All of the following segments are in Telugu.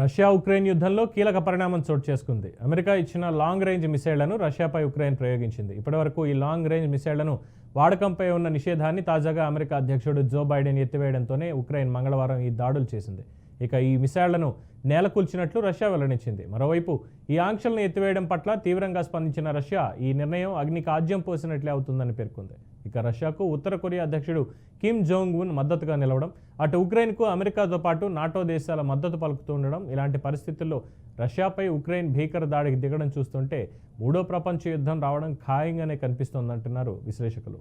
రష్యా ఉక్రెయిన్ యుద్ధంలో కీలక పరిణామం చోటు చేసుకుంది. అమెరికా ఇచ్చిన లాంగ్ రేంజ్ మిసైళ్లను రష్యాపై ఉక్రెయిన్ ప్రయోగించింది. ఇప్పటివరకు ఈ లాంగ్ రేంజ్ మిసైళ్లను వాడకంపై ఉన్న నిషేధాన్ని తాజాగా అమెరికా అధ్యక్షుడు జో బైడెన్ ఎత్తివేయడంతోనే ఉక్రెయిన్ మంగళవారం ఈ దాడులు చేసింది. ఇక ఈ మిసైళ్లను నేలకూల్చినట్లు రష్యా వెల్లడించింది. మరోవైపు ఈ ఆంక్షలను ఎత్తివేయడం పట్ల తీవ్రంగా స్పందించిన రష్యా ఈ నిర్ణయం అగ్నికి ఆజ్యం పోసినట్లే అవుతుందని పేర్కొంది. ఇక రష్యాకు ఉత్తర కొరియా అధ్యక్షుడు కిమ్ జోంగ్ ఉన్ మద్దతుగా నిలవడం, అటు ఉక్రెయిన్కు అమెరికాతో పాటు నాటో దేశాల మద్దతు పలుకుతుండడం, ఇలాంటి పరిస్థితుల్లో రష్యాపై ఉక్రెయిన్ భీకర దాడికి దిగడం చూస్తుంటే మూడో ప్రపంచ యుద్ధం రావడం ఖాయంగానే కనిపిస్తోందంటున్నారు విశ్లేషకులు.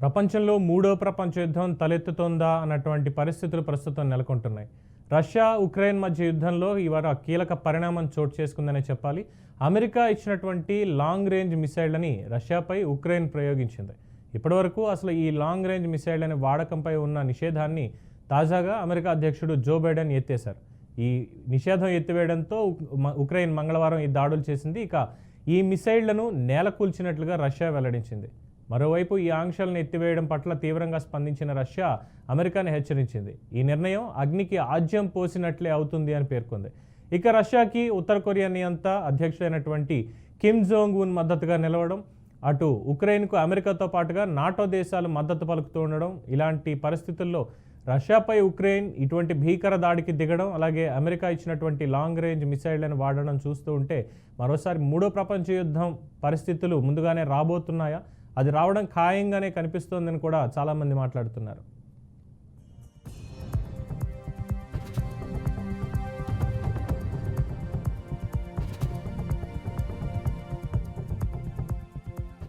ప్రపంచంలో మూడో ప్రపంచ యుద్ధం తలెత్తుతోందా అన్నటువంటి పరిస్థితులు ప్రస్తుతం నెలకొంటున్నాయి. రష్యా ఉక్రెయిన్ మధ్య యుద్ధంలో ఇవాళ కీలక పరిణామం చోటు చేసుకుందనే చెప్పాలి. అమెరికా ఇచ్చినటువంటి లాంగ్ రేంజ్ మిసైళ్లని రష్యాపై ఉక్రెయిన్ ప్రయోగించింది. ఇప్పటివరకు అసలు ఈ లాంగ్ రేంజ్ మిసైళ్లని వాడకంపై ఉన్న నిషేధాన్ని తాజాగా అమెరికా అధ్యక్షుడు జో బైడెన్ ఎత్తేశారు. ఈ నిషేధం ఎత్తివేయడంతో ఉక్రెయిన్ మంగళవారం ఈ దాడులు చేసింది. ఇక ఈ మిసైళ్లను నేలకూల్చినట్లుగా రష్యా వెల్లడించింది. మరోవైపు ఈ ఆంక్షలను ఎత్తివేయడం పట్ల తీవ్రంగా స్పందించిన రష్యా అమెరికాను హెచ్చరించింది. ఈ నిర్ణయం అగ్నికి ఆజ్యం పోసినట్లే అవుతుంది అని పేర్కొంది. ఇక రష్యాకి ఉత్తర కొరియా నియంత అధ్యక్షుడైనటువంటి కిమ్ జోంగ్ ఉన్ మద్దతుగా నిలవడం, అటు ఉక్రెయిన్కు అమెరికాతో పాటుగా నాటో దేశాలు మద్దతు పలుకుతూ ఉండడం, ఇలాంటి పరిస్థితుల్లో రష్యాపై ఉక్రెయిన్ ఇటువంటి భీకర దాడికి దిగడం, అలాగే అమెరికా ఇచ్చినటువంటి లాంగ్ రేంజ్ మిసైళ్లను వాడడం చూస్తూ ఉంటే మరోసారి మూడో ప్రపంచ యుద్ధం పరిస్థితులు ముందుగానే రాబోతున్నాయా, అది రావడం ఖాయంగానే కనిపిస్తోందని కూడా చాలామంది మాట్లాడుతున్నారు.